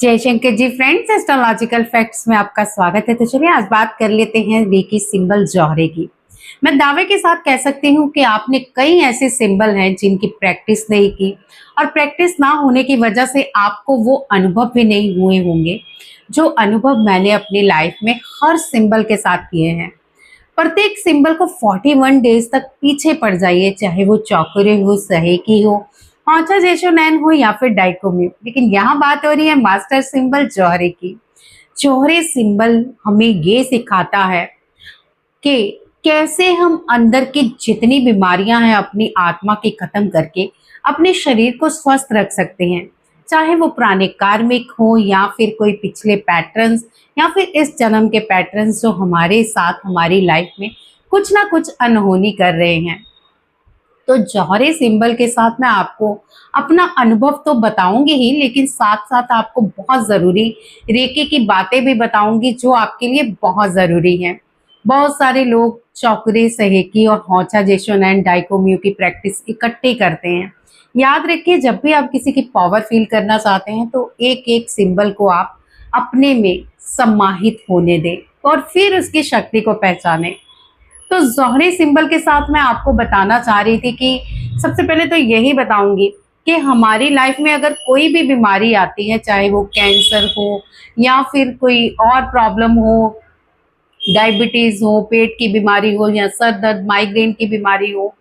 जय Shankar ji friends, astrological facts में आपका स्वागत है। तो चलिए आज बात कर लेते हैं रेकी सिंबल जौहरे की। मैं दावे के साथ कह सकती हूँ कि आपने कई ऐसे सिंबल हैं जिनकी प्रैक्टिस नहीं की और प्रैक्टिस ना होने की वजह से आपको वो अनुभव भी नहीं हुए होंगे जो अनुभव मैंने अपनी लाइफ में हर सिंबल के साथ किए हैं। प्रत्येक सिंबल को 41 डेज तक पीछे पड़ जाइए, चाहे वो चौकरे हो, सहेकी हो, पांचा जेशो नैन हो या फिर डाइकोम्यू। लेकिन यहाँ बात हो रही है मास्टर सिंबल जौहरे की। जौहरे सिंबल हमें ये सिखाता है कि कैसे हम अंदर की जितनी बीमारियां हैं अपनी आत्मा की खत्म करके अपने शरीर को स्वस्थ रख सकते हैं, चाहे वो पुराने कार्मिक हो या फिर कोई पिछले पैटर्न्स या फिर इस जन्म के पैटर्न्स जो हमारे साथ हमारी लाइफ में कुछ ना कुछ अनहोनी कर रहे हैं। तो जौहरे सिंबल के साथ मैं आपको अपना अनुभव तो बताऊंगी ही, लेकिन साथ साथ आपको बहुत ज़रूरी रेकी की बातें भी बताऊंगी जो आपके लिए बहुत ज़रूरी हैं। बहुत सारे लोग चौकरे, सहेकी और हौचा जेशोन एंड डाइकोम्यू की प्रैक्टिस इकट्ठे करते हैं। याद रखिए, जब भी आप किसी की पावर फील करना चाहते हैं तो एक एक सिंबल को आप अपने में समाहित होने दें और फिर उसकी शक्ति को पहचानें। तो जौहरी सिंबल के साथ मैं आपको बताना चाह रही थी कि सबसे पहले तो यही बताऊंगी कि हमारी लाइफ में अगर कोई भी बीमारी आती है, चाहे वो कैंसर हो या फिर कोई और प्रॉब्लम हो, डायबिटीज हो, पेट की बीमारी हो या सर दर्द, माइग्रेन की बीमारी हो,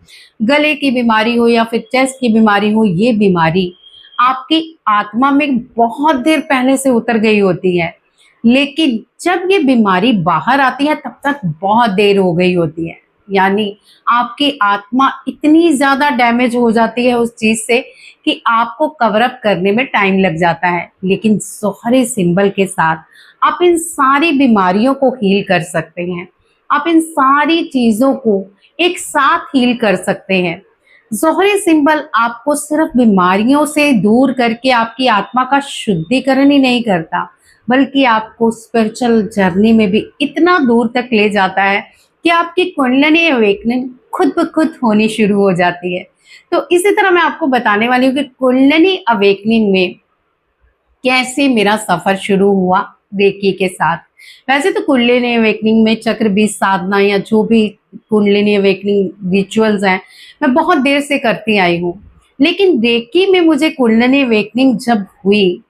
गले की बीमारी हो या फिर चेस्ट की बीमारी हो, ये बीमारी आपकी आत्मा में बहुत देर पहले से उतर गई होती है, लेकिन जब ये बीमारी बाहर आती है तब तक बहुत देर हो गई होती है। यानी आपकी आत्मा इतनी ज्यादा डैमेज हो जाती है उस चीज से कि आपको कवर अप करने में टाइम लग जाता है। लेकिन जौहरी सिंबल के साथ आप इन सारी बीमारियों को हील कर सकते हैं, आप इन सारी चीजों को एक साथ हील कर सकते हैं। जौहरी सिंबल आपको सिर्फ बीमारियों से दूर करके आपकी आत्मा का शुद्धिकरण ही नहीं करता, बल्कि आपको स्पिरिचुअल जर्नी में भी इतना दूर तक ले जाता है कि आपकी कुंडलिनी अवेकनिंग खुद ब खुद होनी शुरू हो जाती है। तो इसी तरह मैं आपको बताने वाली हूँ कि कुंडलिनी अवेकनिंग में कैसे मेरा सफर शुरू हुआ रेकी के साथ। वैसे तो कुंडलिनी अवेकनिंग में चक्र बीज साधना या जो भी कुंडलिनी अवेकनिंग रिचुअल्स हैं, मैं बहुत देर से करती आई हूँ, लेकिन रेकी में मुझे कुंडलिनी अवेकनिंग जब हुई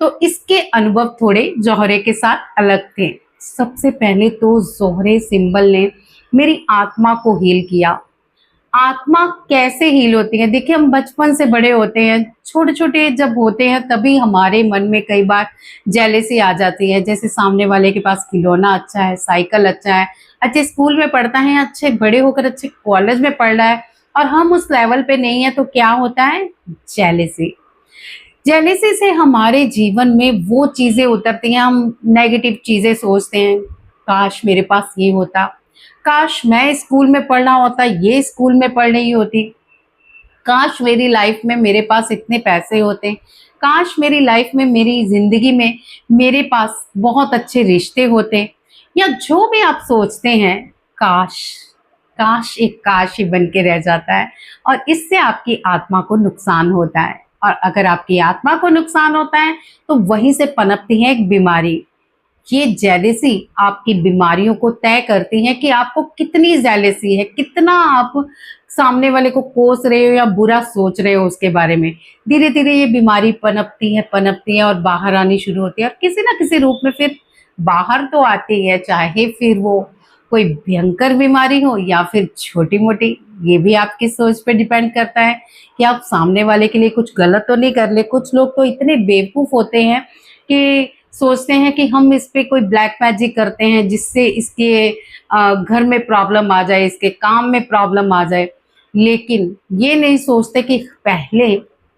तो इसके अनुभव थोड़े जौहरे के साथ अलग थे। सबसे पहले तो जौहरे सिंबल ने मेरी आत्मा को हील किया। आत्मा कैसे हील होती है? देखिए, हम बचपन से बड़े होते हैं, छोटे छोटे जब होते हैं तभी हमारे मन में कई बार जेलेसी आ जाती है। जैसे सामने वाले के पास खिलौना अच्छा है, साइकिल अच्छा है, अच्छे स्कूल में पढ़ता है, अच्छे बड़े होकर अच्छे कॉलेज में पढ़ रहा है और हम उस लेवल पे नहीं है, तो क्या होता है? जेलेसी। जेलेसी से हमारे जीवन में वो चीजें उतरती हैं, हम नेगेटिव चीजें सोचते हैं, काश मेरे पास ये होता, काश मैं स्कूल में पढ़ना होता, ये स्कूल में पढ़ रही होती, काश मेरी लाइफ में मेरे पास इतने पैसे होते, काश मेरी लाइफ में, मेरी जिंदगी में मेरे पास बहुत अच्छे रिश्ते होते, या जो भी आप सोचते हैं, काश, काश एक काश ही बन के रह जाता है और इससे आपकी आत्मा को नुकसान होता है। और अगर आपकी आत्मा को नुकसान होता है तो वहीं से पनपती है एक बीमारी। ये जेलेसी आपकी बीमारियों को तय करती है कि आपको कितनी जेलेसी है, कितना आप सामने वाले को कोस रहे हो या बुरा सोच रहे हो उसके बारे में। धीरे धीरे ये बीमारी पनपती है और बाहर आनी शुरू होती है और किसी ना किसी रूप में फिर बाहर तो आती है, चाहे फिर वो कोई भयंकर बीमारी हो या फिर छोटी मोटी। ये भी आपकी सोच पे डिपेंड करता है कि आप सामने वाले के लिए कुछ गलत तो नहीं कर ले। कुछ लोग तो इतने बेवकूफ होते हैं कि सोचते हैं कि हम इस पे कोई ब्लैक मैजिक करते हैं जिससे इसके घर में प्रॉब्लम आ जाए, इसके काम में प्रॉब्लम आ जाए, लेकिन ये नहीं सोचते कि पहले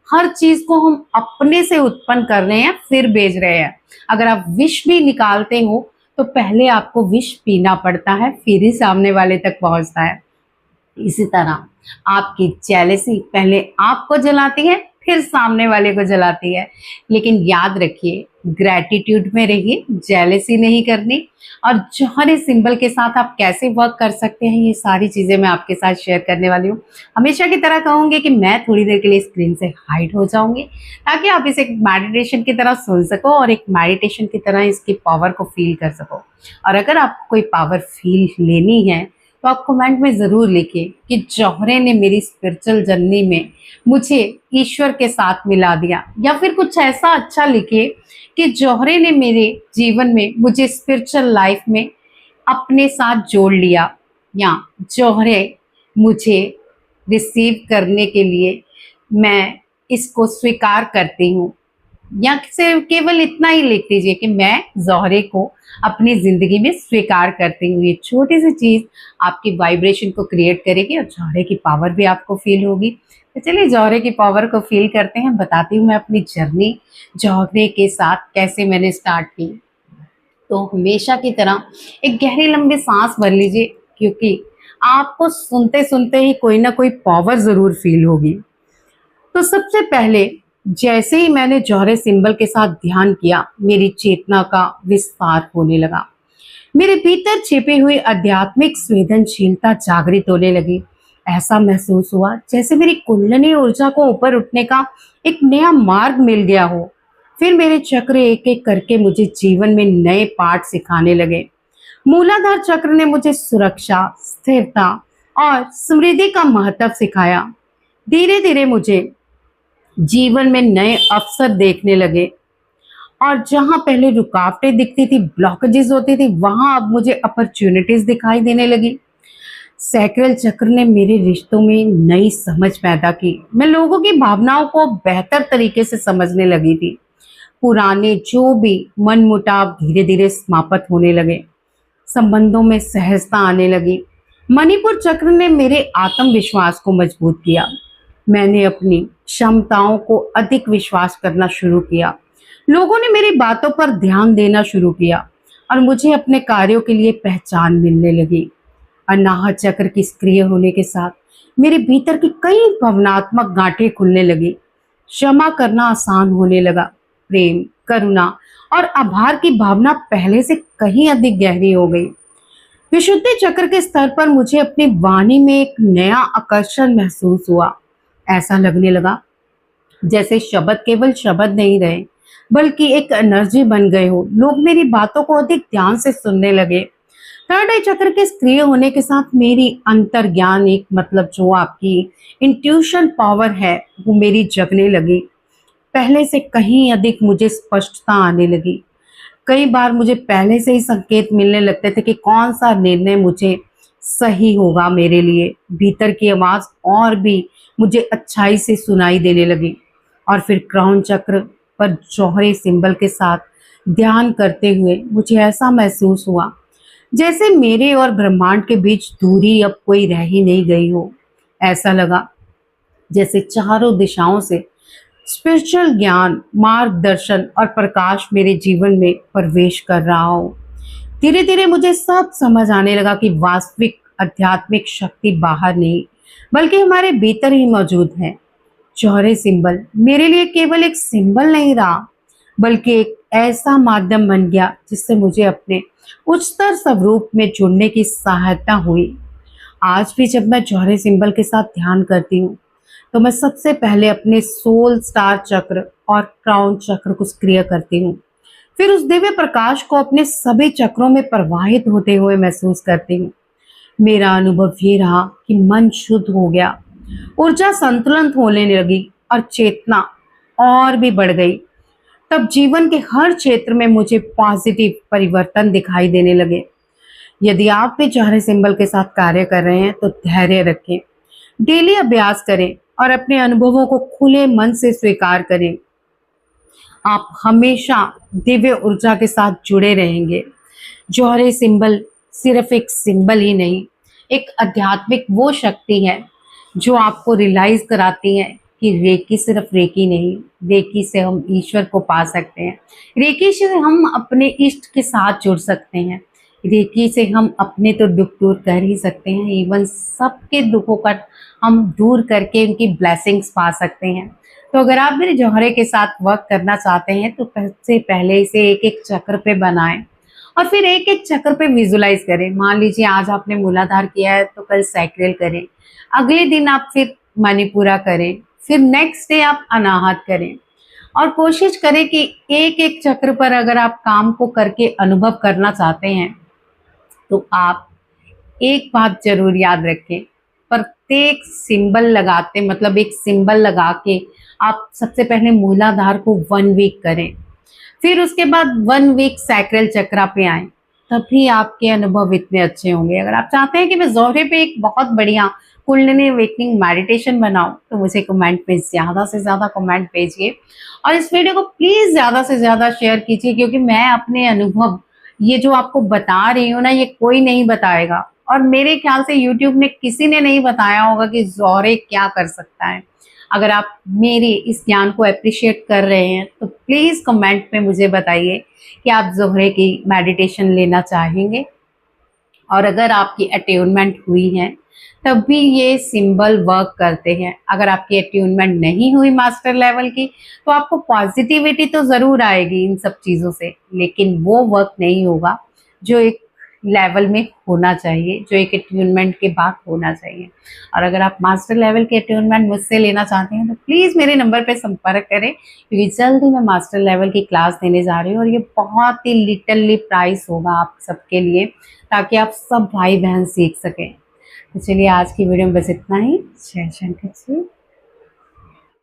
हर चीज को हम अपने से उत्पन्न कर रहे हैं फिर बेच रहे हैं। अगर आप विष भी निकालते हो तो पहले आपको विष पीना पड़ता है, फिर ही सामने वाले तक पहुंचता है। इसी तरह आपकी जेलेसी पहले आपको जलाती है फिर सामने वाले को जलाती है। लेकिन याद रखिए, ग्रैटिट्यूड में रहिए, जेलसी नहीं करनी। और जौहरी सिंबल के साथ आप कैसे वर्क कर सकते हैं, ये सारी चीज़ें मैं आपके साथ शेयर करने वाली हूँ। हमेशा की तरह कहूँगी कि मैं थोड़ी देर के लिए स्क्रीन से हाइड हो जाऊँगी, ताकि आप इसे एक मेडिटेशन की तरह सुन सको और एक मेडिटेशन की तरह इसकी पावर को फ़ील कर सको। और अगर आपको कोई पावर फ़ील लेनी है, तो आप कमेंट में ज़रूर लिखिए कि जौहरे ने मेरी स्पिरिचुअल जर्नी में मुझे ईश्वर के साथ मिला दिया, या फिर कुछ ऐसा अच्छा लिखिए कि जौहरे ने मेरे जीवन में मुझे स्पिरिचुअल लाइफ में अपने साथ जोड़ लिया, या जौहरे मुझे रिसीव करने के लिए मैं इसको स्वीकार करती हूँ। या सिर्फ केवल इतना ही लिख दीजिए कि मैं जौहरे को अपनी ज़िंदगी में स्वीकार करती हूँ। ये छोटी सी चीज़ आपकी वाइब्रेशन को क्रिएट करेगी और जौहरे की पावर भी आपको फील होगी। तो चलिए जौहरे की पावर को फील करते हैं। बताती हूँ मैं अपनी जर्नी जौहरे के साथ कैसे मैंने स्टार्ट की। तो हमेशा की तरह एक गहरी लंबी सांस भर लीजिए, क्योंकि आपको सुनते सुनते ही कोई ना कोई पावर ज़रूर फील होगी। तो सबसे पहले जैसे ही मैंने जौहरे सिंबल के साथ ध्यान किया, मेरी चेतना का विस्तार होने लगा। मेरे भीतर छिपी हुई आध्यात्मिक संवेदनशीलता जागृत होने लगी। ऐसा महसूस हुआ जैसे मेरी कुंडलिनी ऊर्जा को ऊपर उठने का एक नया मार्ग मिल गया हो। फिर मेरे चक्र एक एक करके मुझे जीवन में नए पाठ सिखाने लगे। मूलाधार चक्र ने मुझे सुरक्षा, स्थिरता और समृद्धि का महत्व सिखाया। धीरे धीरे मुझे जीवन में नए अवसर देखने लगे, और जहां पहले रुकावटें दिखती थी, ब्लॉकेजेस होती थी, वहां अब मुझे अपॉर्चुनिटीज दिखाई देने लगी। सैक्रल चक्र ने मेरे रिश्तों में नई समझ पैदा की। मैं लोगों की भावनाओं को बेहतर तरीके से समझने लगी थी। पुराने जो भी मनमुटाव धीरे धीरे समाप्त होने लगे। संबंधों में सहजता आने लगी। मणिपुर चक्र ने मेरे आत्मविश्वास को मजबूत किया। मैंने अपनी क्षमताओं को अधिक विश्वास करना शुरू किया। लोगों ने मेरी बातों पर ध्यान देना शुरू किया और मुझे अपने कार्यों के लिए पहचान मिलने लगी। अनाहत चक्र के सक्रिय होने के साथ मेरे भीतर की कई भावनात्मक गांठें खुलने लगी। क्षमा करना आसान होने लगा। प्रेम, करुणा और आभार की भावना पहले से कहीं अधिक गहरी हो गई। विशुद्धि चक्र के स्तर पर मुझे अपनी वाणी में एक नया आकर्षण महसूस हुआ। ऐसा लगने लगा जैसे शब्द केवल शब्द नहीं रहे, बल्कि एक एनर्जी बन गए हो। लोग मेरी बातों को अधिक ध्यान से सुनने लगे। थर्ड आई चक्र के सक्रिय होने के साथ मेरी अंतर्ज्ञान, एक मतलब जो आपकी इंट्यूशन पावर है, वो मेरी जगने लगी। पहले से कहीं अधिक मुझे स्पष्टता आने लगी। कई बार मुझे पहले से ही संकेत मिलने लगते थे कि कौन सा निर्णय मुझे सही होगा मेरे लिए। भीतर की आवाज और भी मुझे अच्छाई से सुनाई देने लगी। और फिर क्राउन चक्र पर जौहरी सिंबल के साथ ध्यान करते हुए मुझे ऐसा महसूस हुआ जैसे मेरे और ब्रह्मांड के बीच दूरी अब कोई रह ही नहीं गई हो। ऐसा लगा जैसे चारों दिशाओं से स्पिरिचुअल ज्ञान, मार्गदर्शन और प्रकाश मेरे जीवन में प्रवेश कर रहा हो। धीरे धीरे मुझे सब समझ आने लगा कि वास्तविक आध्यात्मिक शक्ति बाहर नहीं, बल्कि हमारे भीतर ही मौजूद है। जौहरी सिंबल मेरे लिए केवल एक सिंबल नहीं रहा, बल्कि एक ऐसा माध्यम बन गया जिससे मुझे अपने उच्चतर स्वरूप में जुड़ने की सहायता हुई। आज भी जब मैं जौहरी सिंबल के साथ ध्यान करती हूँ, तो मैं सबसे पहले अपने सोल स्टार चक्र और क्राउन चक्र को सक्रिय करती हूँ। फिर उस दिव्य प्रकाश को अपने सभी चक्रों में प्रवाहित होते हुए महसूस करती हूँ। मेरा अनुभव ये रहा कि मन शुद्ध हो गया, ऊर्जा संतुलन होने लगी और चेतना और भी बढ़ गई। तब जीवन के हर क्षेत्र में मुझे पॉजिटिव परिवर्तन दिखाई देने लगे। यदि आप भी जौहरी सिंबल के साथ कार्य कर रहे हैं, तो धैर्य रखें, डेली अभ्यास करें और अपने अनुभवों को खुले मन से स्वीकार करें। आप हमेशा दिव्य ऊर्जा के साथ जुड़े रहेंगे। जौहरी सिंबल सिर्फ एक सिंबल ही नहीं, एक आध्यात्मिक वो शक्ति है जो आपको रियलाइज कराती है कि रेकी सिर्फ रेकी नहीं, रेकी से हम ईश्वर को पा सकते हैं। रेकी से हम अपने इष्ट के साथ जुड़ सकते हैं। रेकी से हम अपने तो दुख दूर कर ही सकते हैं, इवन सबके दुखों का हम दूर करके उनकी ब्लेसिंग्स पा सकते हैं। तो अगर आप मेरे जौहरे के साथ वर्क करना चाहते हैं तो सबसे पहले इसे एक एक चक्र पे बनाएं और फिर एक एक चक्र पे विजुलाइज करें। मान लीजिए आज आपने मूलाधार किया है तो कल सैक्रल करें, अगले दिन आप फिर मणिपुरा करें, फिर नेक्स्ट डे आप अनाहत करें और कोशिश करें कि एक एक चक्र पर अगर आप काम को करके अनुभव करना चाहते हैं तो आप एक बात जरूर याद रखें, प्रत्येक सिंबल लगाते मतलब एक सिंबल लगा के आप सबसे पहले मूलाधार को 1 वीक करें, फिर उसके बाद 1 वीक सैक्रल चक्रा पे आए, तभी आपके अनुभव इतने अच्छे होंगे। अगर आप चाहते हैं कि मैं जोहरे पे एक बहुत बढ़िया कुंडलिनी अवेकनिंग मेडिटेशन बनाऊं तो मुझे कमेंट में ज़्यादा से ज़्यादा कमेंट भेजिए और इस वीडियो को प्लीज़ ज़्यादा से ज़्यादा शेयर कीजिए, क्योंकि मैं अपने अनुभव ये जो आपको बता रही हूँ ना, ये कोई नहीं बताएगा और मेरे ख्याल से यूट्यूब ने किसी ने नहीं बताया होगा कि जोहरे क्या कर सकता है। अगर आप मेरे इस ज्ञान को अप्रिशिएट कर रहे हैं तो प्लीज़ कमेंट में मुझे बताइए कि आप जोहरे की मेडिटेशन लेना चाहेंगे और अगर आपकी अट्यूनमेंट हुई है तब भी ये सिंबल वर्क करते हैं। अगर आपकी अट्यूनमेंट नहीं हुई मास्टर लेवल की तो आपको पॉजिटिविटी तो ज़रूर आएगी इन सब चीज़ों से, लेकिन वो वर्क नहीं होगा जो एक लेवल में होना चाहिए, जो एक अट्यूनमेंट के बाद होना चाहिए। और अगर आप मास्टर लेवल के अट्यूनमेंट मुझसे लेना चाहते हैं तो प्लीज़ मेरे नंबर पे संपर्क करें, क्योंकि जल्द ही मैं मास्टर लेवल की क्लास देने जा रही हूँ और ये बहुत ही लिटरली प्राइस होगा आप सबके लिए, ताकि आप सब भाई बहन सीख सकें। तो चलिए आज की वीडियो में बस इतना ही। जय शंकर जी।